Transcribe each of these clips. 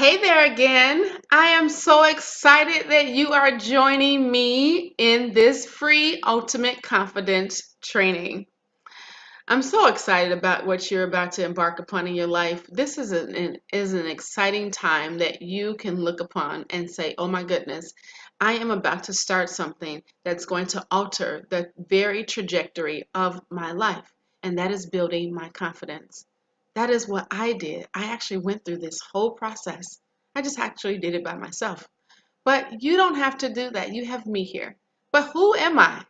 Hey there again. I am so excited that you are joining me in this free Ultimate Confidence training. I'm so excited about what you're about to embark upon in your life. This is an exciting time that you can look upon and say, "Oh my goodness, I am about to start something that's going to alter the very trajectory of my life." And that is building my confidence. That is what I did. I actually went through this whole process. I just actually did it by myself. But you don't have to do that. You have me here. But who am I?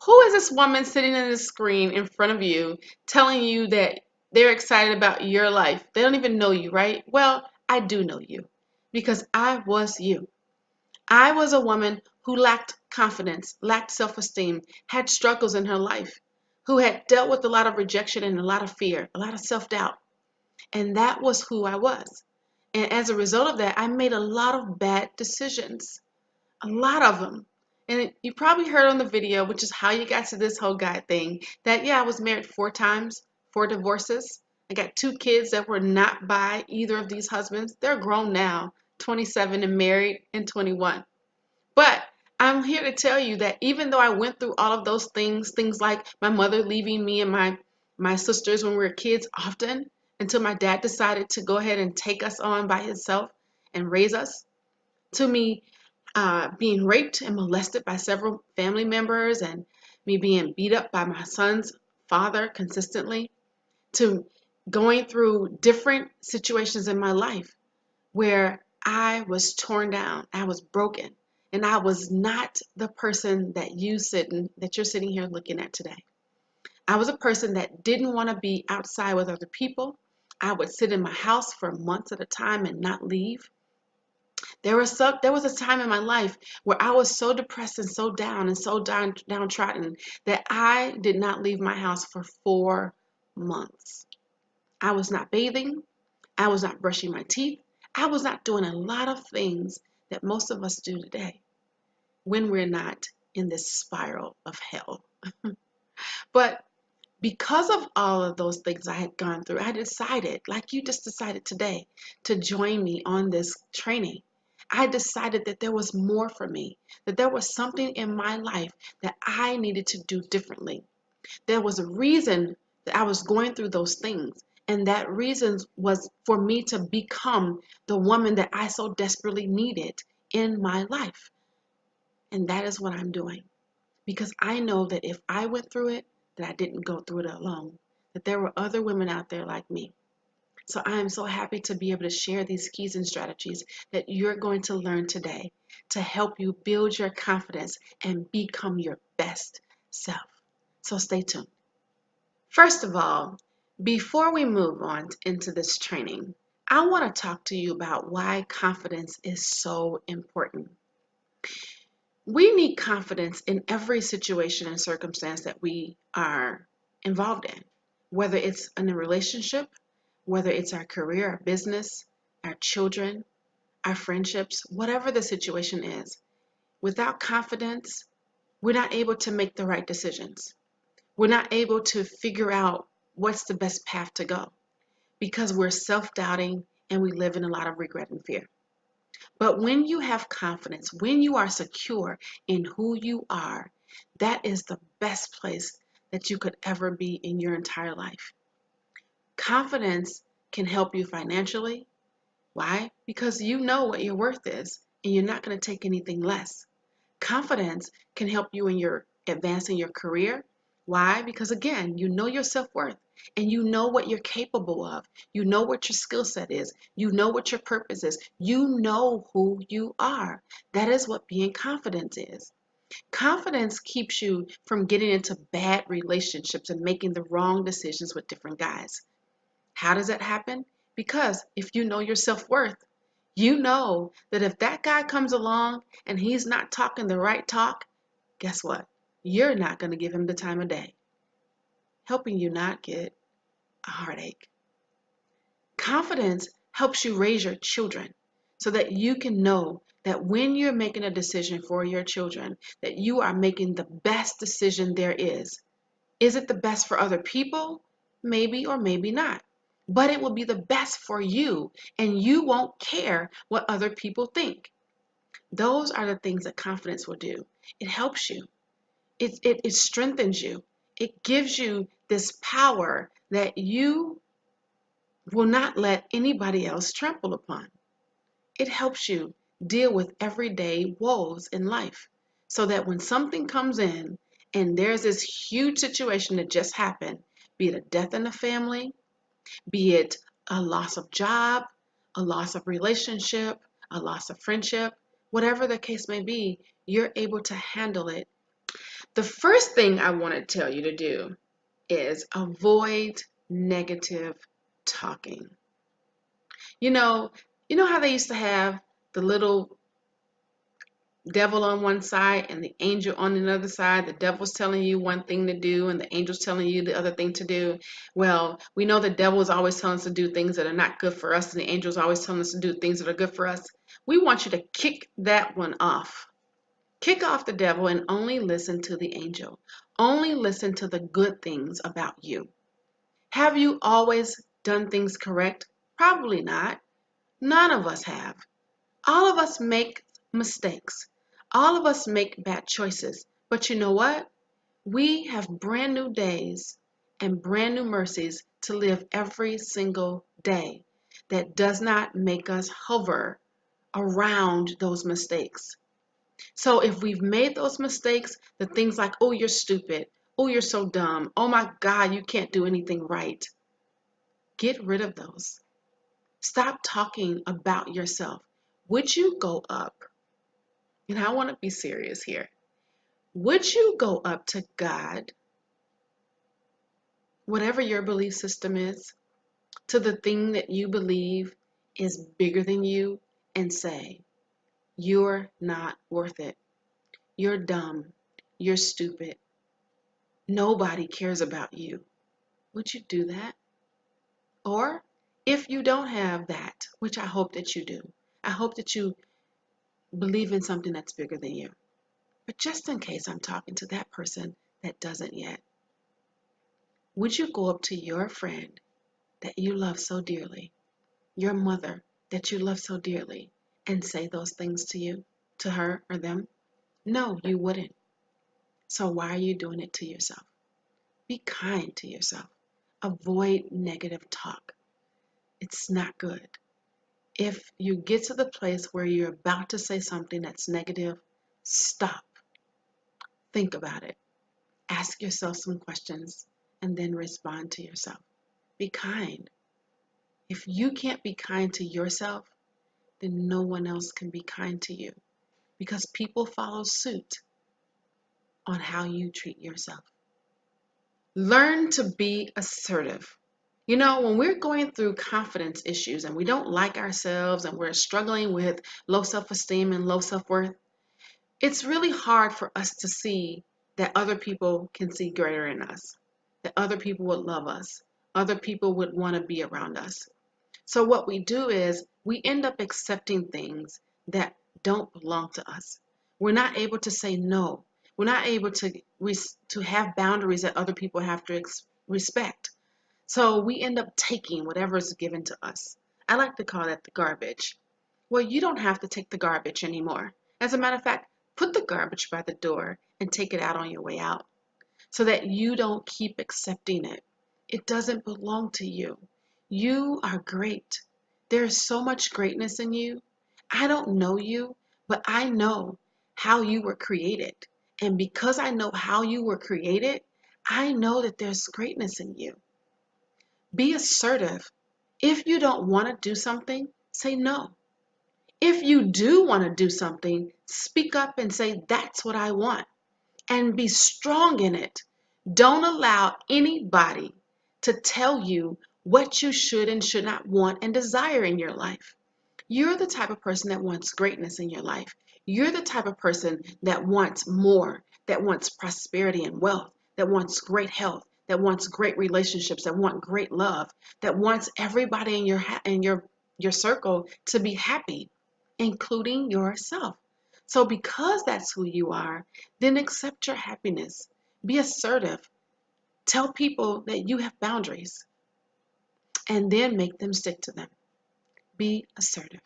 Who is this woman sitting in the screen in front of you telling you that they're excited about your life? They don't even know you, right? Well, I do know you because I was you. I was a woman who lacked confidence, lacked self-esteem, had struggles in her life, who had dealt with a lot of rejection and a lot of fear, a lot of self-doubt. And that was who I was. And as a result of that, I made a lot of bad decisions, a lot of them. And you probably heard on the video, which is how you got to this whole guide thing, that yeah, I was married 4 times, 4 divorces. I got 2 kids that were not by either of these husbands. They're grown now, 27 and married, and 21. But I'm here to tell you that even though I went through all of those things like my mother leaving me and my sisters when we were kids often, until my dad decided to go ahead and take us on by himself and raise us, to me being raped and molested by several family members, and me being beat up by my son's father consistently, to going through different situations in my life where I was torn down, I was broken, and I was not the person that you're sitting here looking at today. I was a person that didn't want to be outside with other people. I would sit in my house for months at a time and not leave. There was a time in my life where I was so depressed and so down and so downtrodden that I did not leave my house for 4 months. I was not bathing. I was not brushing my teeth. I was not doing a lot of things that most of us do today when we're not in this spiral of hell. But because of all of those things I had gone through, I decided, like you just decided today, to join me on this training. I decided that there was more for me, that there was something in my life that I needed to do differently. There was a reason that I was going through those things. And that reason was for me to become the woman that I so desperately needed in my life. And that is what I'm doing. Because I know that if I went through it, that I didn't go through it alone. That there were other women out there like me. So I am so happy to be able to share these keys and strategies that you're going to learn today to help you build your confidence and become your best self. So stay tuned. First of all, before we move on into this training, I want to talk to you about why confidence is so important. We need confidence in every situation and circumstance that we are involved in, whether it's in a relationship, whether it's our career, our business, our children, our friendships, whatever the situation is. Without confidence, we're not able to make the right decisions. We're not able to figure out what's the best path to go because we're self-doubting and we live in a lot of regret and fear. But when you have confidence, when you are secure in who you are, that is the best place that you could ever be in your entire life. Confidence can help you financially. Why? Because you know what your worth is and you're not going to take anything less. Confidence can help you in your advancing your career. Why? Because again, you know your self-worth and you know what you're capable of. You know what your skill set is. You know what your purpose is. You know who you are. That is what being confident is. Confidence keeps you from getting into bad relationships and making the wrong decisions with different guys. How does that happen? Because if you know your self-worth, you know that if that guy comes along and he's not talking the right talk, guess what? You're not going to give him the time of day, helping you not get a heartache. Confidence helps you raise your children so that you can know that when you're making a decision for your children, that you are making the best decision there is. Is it the best for other people? Maybe or maybe not. but it will be the best for you, and you won't care what other people think. Those are the things that confidence will do. It helps you. It strengthens you. It gives you this power that you will not let anybody else trample upon. It helps you deal with everyday woes in life so that when something comes in and there's this huge situation that just happened, be it a death in the family, be it a loss of job, a loss of relationship, a loss of friendship, whatever the case may be, you're able to handle it. The first thing I want to tell you to do is avoid negative talking. You know, you know how they used to have the little devil on one side and the angel on another side. The devil's telling you one thing to do and the angel's telling you the other thing to do. Well, we know the devil is always telling us to do things that are not good for us, and the angel's always telling us to do things that are good for us. We want you to kick that one off. Kick off the devil and only listen to the angel. Only listen to the good things about you. Have you always done things correct? Probably not. None of us have. All of us make mistakes. All of us make bad choices. But you know what? We have brand new days and brand new mercies to live every single day. That does not make us hover around those mistakes. So if we've made those mistakes, the things like, oh, you're stupid. Oh, you're so dumb. Oh my God, you can't do anything right. Get rid of those. Stop talking about yourself. Would you go up? And I want to be serious here. Would you go up to God, whatever your belief system is, to the thing that you believe is bigger than you, and say, you're not worth it. You're dumb. You're stupid. Nobody cares about you. Would you do that? Or if you don't have that, which I hope that you do, I hope that you believe in something that's bigger than you. But just in case I'm talking to that person that doesn't yet, would you go up to your friend that you love so dearly, your mother that you love so dearly, and say those things to her or them? No, you wouldn't. So why are you doing it to yourself? Be kind to yourself. Avoid negative talk. It's not good. If you get to the place where you're about to say something that's negative, stop. Think about it. Ask yourself some questions and then respond to yourself. Be kind. If you can't be kind to yourself, then no one else can be kind to you because people follow suit on how you treat yourself. Learn to be assertive. You know, when we're going through confidence issues and we don't like ourselves and we're struggling with low self-esteem and low self-worth, it's really hard for us to see that other people can see greater in us, that other people would love us, other people would want to be around us. So what we do is we end up accepting things that don't belong to us. We're not able to say no. We're not able to have boundaries that other people have to respect. So we end up taking whatever is given to us. I like to call that the garbage. Well, you don't have to take the garbage anymore. As a matter of fact, put the garbage by the door and take it out on your way out so that you don't keep accepting it. It doesn't belong to you. You are great. There is so much greatness in you. I don't know you, but I know how you were created. And because I know how you were created, I know that there's greatness in you. Be assertive. If you don't want to do something, say no. If you do want to do something, speak up and say, that's what I want, and be strong in it. Don't allow anybody to tell you what you should and should not want and desire in your life. You're the type of person that wants greatness in your life. You're the type of person that wants more, that wants prosperity and wealth, that wants great health, that wants great relationships, that want great love, that wants everybody in your circle to be happy, including yourself. So because that's who you are, then accept your happiness. Be assertive. Tell people that you have boundaries. and then make them stick to them. Be assertive.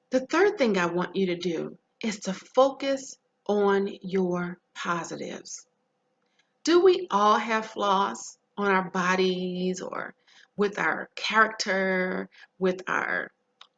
The third thing I want you to do is to focus on your positives. Do we all have flaws on our bodies or with our character, with our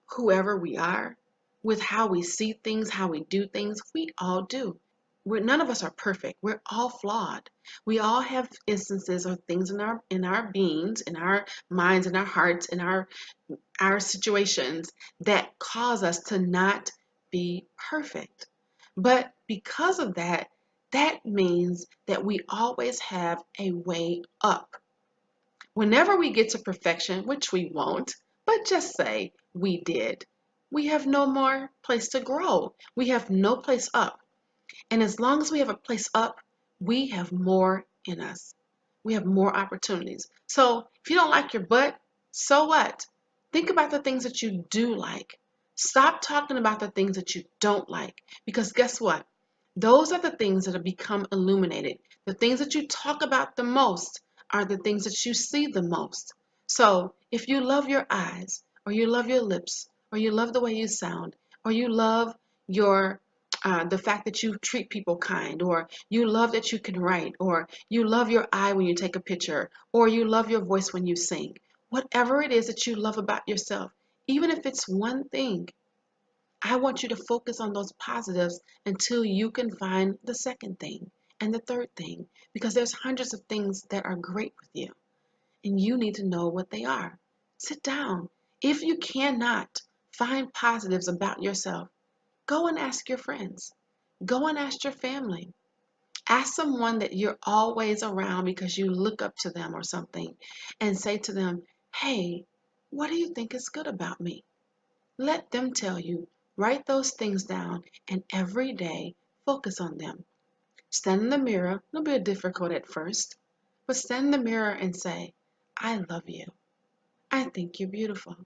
whoever we are, with how we see things, how we do things? We all do. None of us are perfect. We're all flawed. We all have instances or things in our beings, in our minds, in our hearts, in our situations that cause us to not be perfect. But because of that, that means that we always have a way up. Whenever we get to perfection, which we won't, but just say we did, we have no more place to grow. We have no place up. And as long as we have a place up, we have more in us. We have more opportunities. So if you don't like your butt, so what? Think about the things that you do like. Stop talking about the things that you don't like. Because guess what? Those are the things that have become illuminated. The things that you talk about the most are the things that you see the most. So if you love your eyes, or you love your lips, or you love the way you sound, or you love your the fact that you treat people kind, or you love that you can write, or you love your eye when you take a picture, or you love your voice when you sing. Whatever it is that you love about yourself, even if it's one thing, I want you to focus on those positives until you can find the second thing and the third thing, because there's hundreds of things that are great with you, and you need to know what they are. Sit down. If you cannot find positives about yourself, go and ask your friends. Go and ask your family. Ask someone that you're always around because you look up to them or something, and say to them, hey, what do you think is good about me? Let them tell you. Write those things down and every day focus on them. Stand in the mirror. It'll be difficult at first, but stand in the mirror and say, I love you. I think you're beautiful.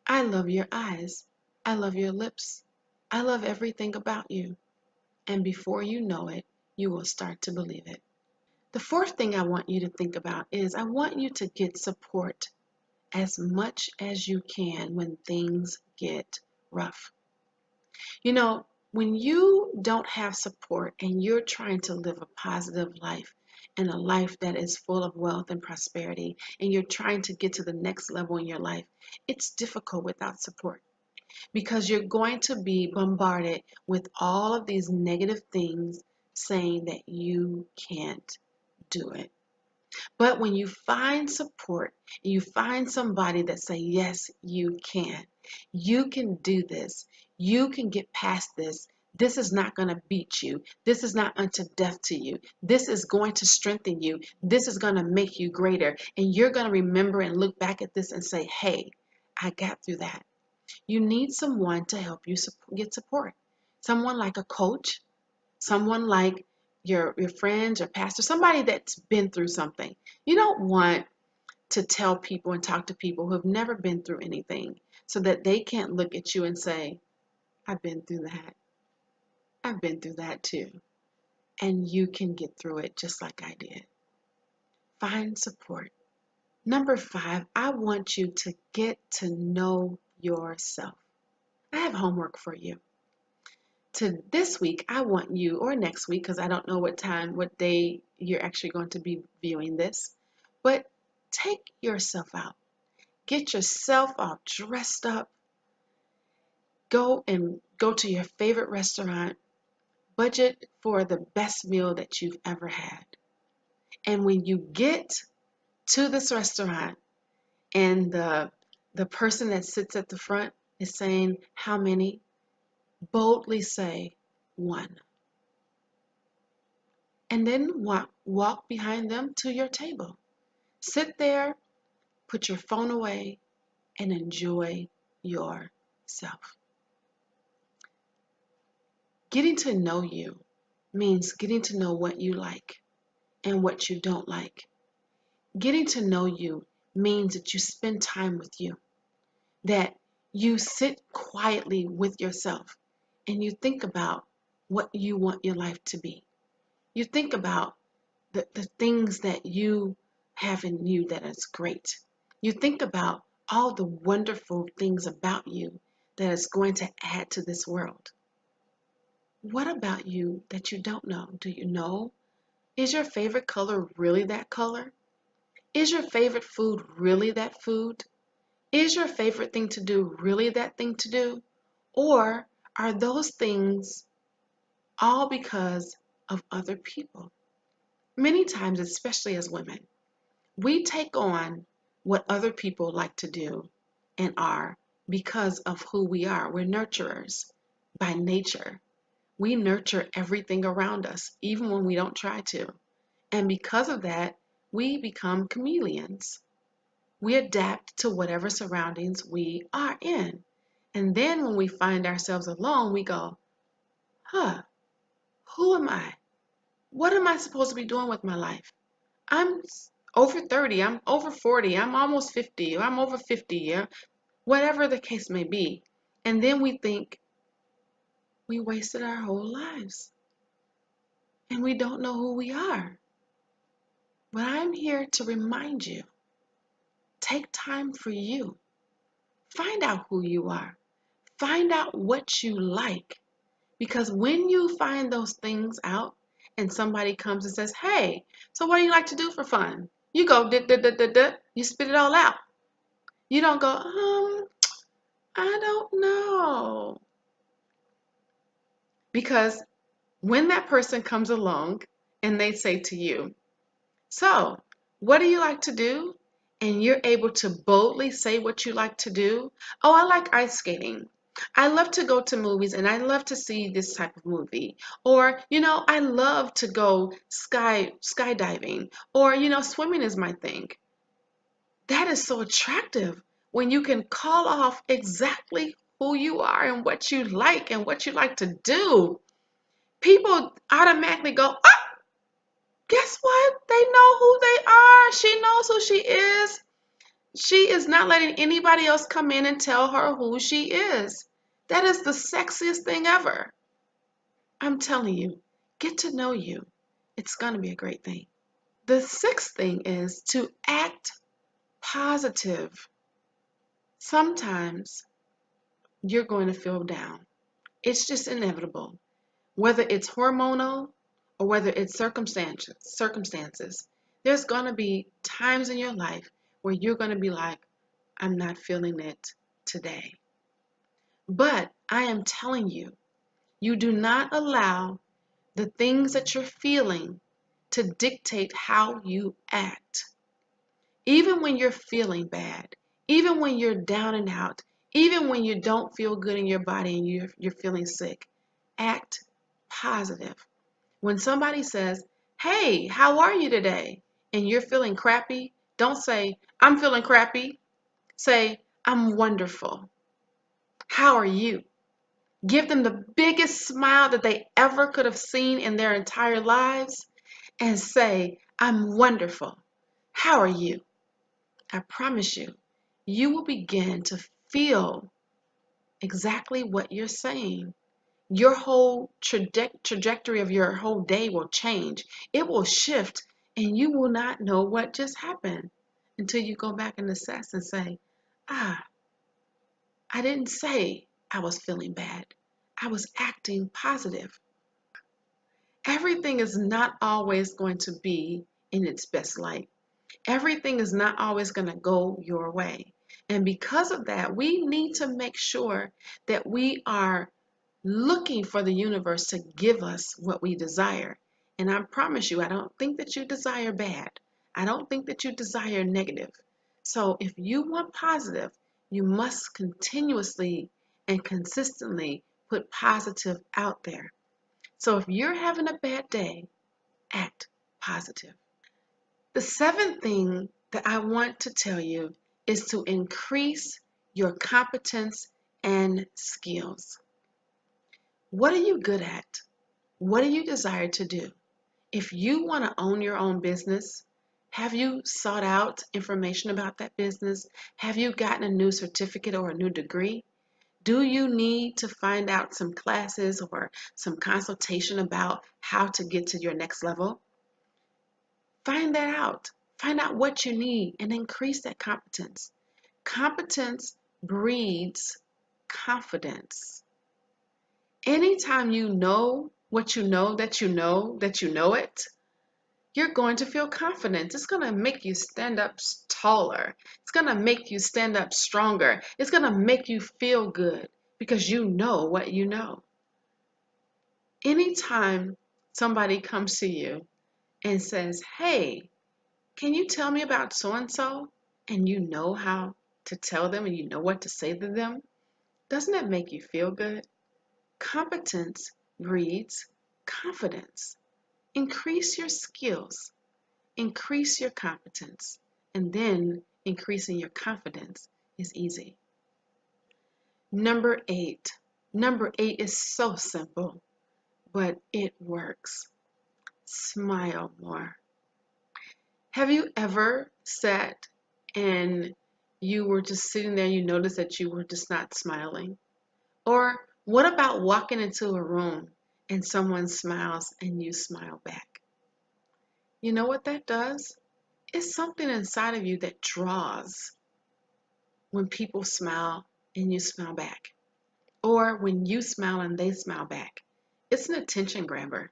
I love your eyes. I love your lips. I love everything about you. And before you know it, you will start to believe it. The fourth thing I want you to think about is I want you to get support as much as you can when things get rough. You know, when you don't have support and you're trying to live a positive life and a life that is full of wealth and prosperity, and you're trying to get to the next level in your life, it's difficult without support, because you're going to be bombarded with all of these negative things saying that you can't do it. But when you find support, you find somebody that say, yes, you can do this, you can get past this. This is not going to beat you. This is not unto death to you. This is going to strengthen you. This is going to make you greater. And you're going to remember and look back at this and say, hey, I got through that. You need someone to help you get support. Someone like a coach, someone like your friends or pastor, somebody that's been through something. You don't want to tell people and talk to people who have never been through anything so that they can't look at you and say, I've been through that. I've been through that too. And you can get through it just like I did. Find support. Number 5, I want you to get to know yourself. I have homework for you. To this week, I want you, or next week, because I don't know what day you're actually going to be viewing this, but take yourself out. Get yourself all dressed up. Go to your favorite restaurant. Budget for the best meal that you've ever had. And when you get to this restaurant and the person that sits at the front is saying, how many? Boldly say, 1. And then walk behind them to your table. Sit there, put your phone away, and enjoy yourself. Getting to know you means getting to know what you like and what you don't like. Getting to know you means that you spend time with you, that you sit quietly with yourself and you think about what you want your life to be. You think about the things that you have in you that is great. You think about all the wonderful things about you that is going to add to this world. What about you that you don't know? Do you know? Is your favorite color really that color? Is your favorite food really that food? Is your favorite thing to do really that thing to do? Or are those things all because of other people? Many times, especially as women, we take on what other people like to do and are because of who we are. We're nurturers by nature. We nurture everything around us, even when we don't try to. And because of that, we become chameleons. We adapt to whatever surroundings we are in. And then when we find ourselves alone, we go, huh, who am I? What am I supposed to be doing with my life? I'm over 30, I'm over 40, I'm almost 50, I'm over 50, yeah, whatever the case may be. And then we think we wasted our whole lives and we don't know who we are. But I'm here to remind you, take time for you. Find out who you are. Find out what you like. Because when you find those things out and somebody comes and says, hey, so what do you like to do for fun? You go, you spit it all out. You don't go, I don't know. Because when that person comes along and they say to you, so what do you like to do? And you're able to boldly say what you like to do. Oh, I like ice skating. I love to go to movies and I love to see this type of movie. Or, I love to go skydiving. Or, swimming is my thing. That is so attractive when you can call off exactly who you are and what you like to do. People automatically go, oh, guess what? They know who they are. She knows who she is. She is not letting anybody else come in and tell her who she is. That is the sexiest thing ever. I'm telling you, get to know you. It's going to be a great thing. The sixth thing is to act positive. Sometimes you're going to feel down. It's just inevitable. Whether it's hormonal or whether it's circumstances, there's going to be times in your life where you're going to be like, I'm not feeling it today. But I am telling you, you do not allow the things that you're feeling to dictate how you act. Even when you're feeling bad, even when you're down and out, even when you don't feel good in your body and you're feeling sick, act positive. When somebody says, hey, how are you today? And you're feeling crappy, don't say, I'm feeling crappy. Say, I'm wonderful. How are you? Give them the biggest smile that they ever could have seen in their entire lives and say, I'm wonderful. How are you? I promise you, you will begin to feel exactly what you're saying. Your whole trajectory of your whole day will change. It will shift, and you will not know what just happened until you go back and assess and say, I didn't say I was feeling bad. I was acting positive. Everything is not always going to be in its best light. Everything is not always going to go your way. And because of that, we need to make sure that we are looking for the universe to give us what we desire. And I promise you, I don't think that you desire bad. I don't think that you desire negative. So if you want positive, you must continuously and consistently put positive out there. So if you're having a bad day, act positive. The seventh thing that I want to tell you is to increase your competence and skills. What are you good at? What do you desire to do? If you want to own your own business, have you sought out information about that business? Have you gotten a new certificate or a new degree? Do you need to find out some classes or some consultation about how to get to your next level? Find that out. Find out what you need and increase that competence. Competence breeds confidence. Anytime you know what you know that you know that you know it, you're going to feel confident. It's going to make you stand up taller. It's going to make you stand up stronger. It's going to make you feel good because you know what you know. Anytime somebody comes to you and says, hey, can you tell me about so and so? And you know how to tell them and you know what to say to them, doesn't that make you feel good? Competence breeds confidence. Increase your skills, increase your competence, and then increasing your confidence is easy. Number 8. Number 8 is so simple, but it works. Smile more. Have you ever sat and you were just sitting there and you noticed that you were just not smiling? Or what about walking into a room and someone smiles and you smile back? You know what that does? It's something inside of you that draws when people smile and you smile back. Or when you smile and they smile back. It's an attention grabber.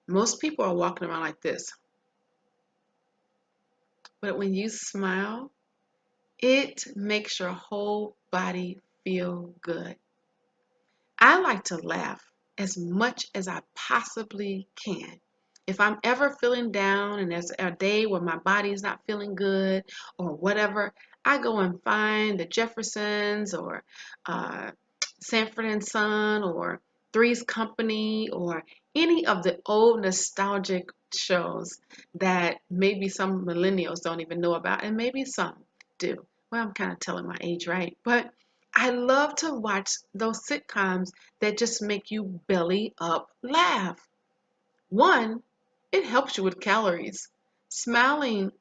Most people are walking around like this. But when you smile, it makes your whole body feel good. I like to laugh as much as I possibly can. If I'm ever feeling down and there's a day where my body is not feeling good or whatever, I go and find the Jeffersons or uh, Sanford and Son or Three's Company or any of the old nostalgic shows that maybe some millennials don't even know about, and maybe some do. Well, I'm kind of telling my age, right? But I love to watch those sitcoms that just make you belly up laugh. One, it helps you with calories. Smiling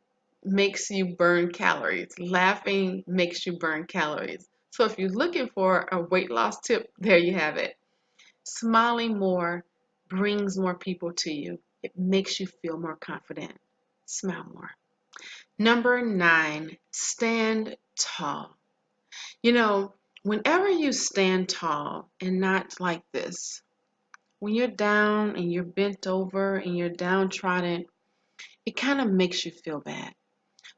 makes you burn calories. Laughing makes you burn calories. So if you're looking for a weight loss tip, there you have it. Smiling more brings more people to you. It makes you feel more confident. Smile more. Number 9, stand tall. You know, whenever you stand tall and not like this, when you're down and you're bent over and you're downtrodden, it kind of makes you feel bad.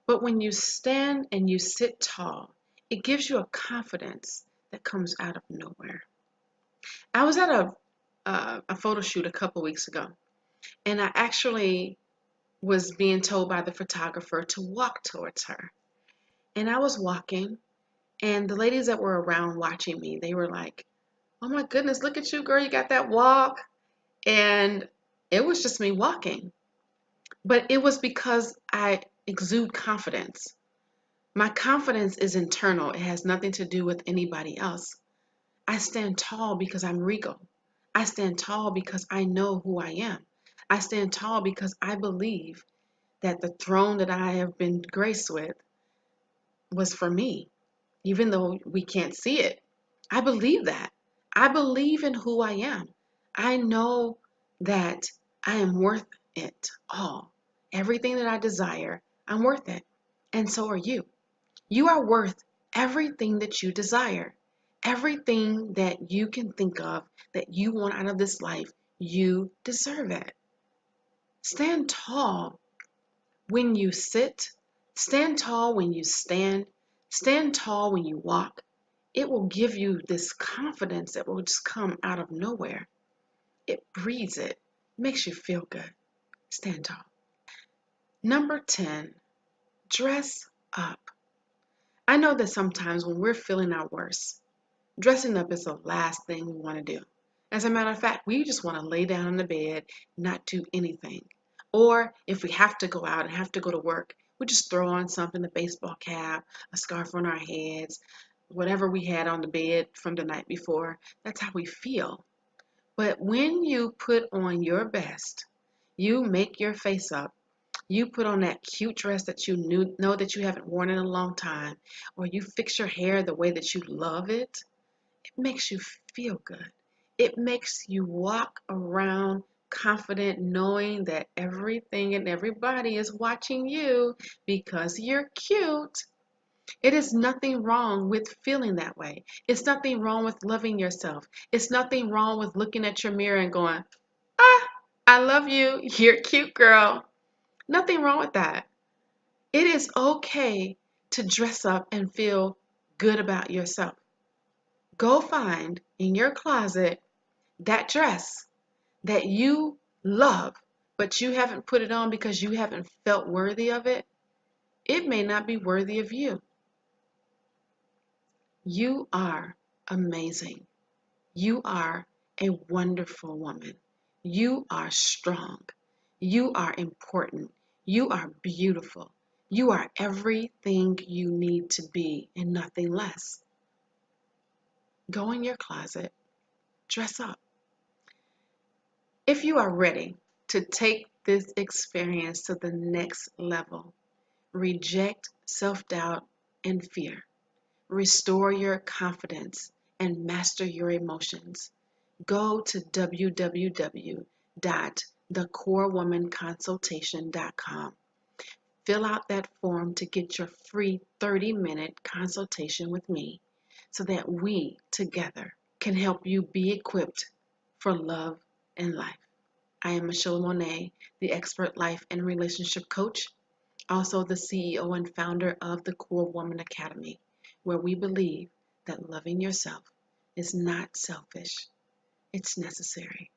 But when you stand and you sit tall, it gives you a confidence that comes out of nowhere. I was at a photo shoot a couple weeks ago, and I actually was being told by the photographer to walk towards her. And I was walking, and the ladies that were around watching me, they were like, oh my goodness, look at you, girl, you got that walk. And it was just me walking. But it was because I exude confidence. My confidence is internal. It has nothing to do with anybody else. I stand tall because I'm regal. I stand tall because I know who I am. I stand tall because I believe that the throne that I have been graced with was for me, even though we can't see it. I believe that. I believe in who I am. I know that I am worth it all. Everything that I desire, I'm worth it. And so are you. You are worth everything that you desire. Everything that you can think of that you want out of this life, you deserve it. Stand tall when you sit, stand tall when you stand tall when you walk. It will give you this confidence that will just come out of nowhere. It breeds it, makes you feel good. Stand tall. Number 10, dress up. I know that sometimes when we're feeling our worst, dressing up is the last thing we want to do. As a matter of fact, we just want to lay down in the bed, not do anything. Or if we have to go out and have to go to work, we just throw on something, a baseball cap, a scarf on our heads, whatever we had on the bed from the night before. That's how we feel. But when you put on your best, you make your face up, you put on that cute dress that you know that you haven't worn in a long time, or you fix your hair the way that you love it, it makes you feel good. It makes you walk around confident knowing that everything and everybody is watching you because you're cute. It is nothing wrong with feeling that way. It's nothing wrong with loving yourself. It's nothing wrong with looking at your mirror and going, ah, I love you. You're cute, girl. Nothing wrong with that. It is okay to dress up and feel good about yourself. Go find in your closet that dress that you love, but you haven't put it on because you haven't felt worthy of it. It may not be worthy of you. You are amazing. You are a wonderful woman. You are strong. You are important. You are beautiful. You are everything you need to be and nothing less. Go in your closet, dress up. If you are ready to take this experience to the next level, reject self-doubt and fear, restore your confidence, and master your emotions, go to www.thecorewomanconsultation.com. Fill out that form to get your free 30-minute consultation with me so that we together can help you be equipped for love and life. I am Michelle Monet, the expert life and relationship coach, also the CEO and founder of the Core Woman Academy, where we believe that loving yourself is not selfish, it's necessary.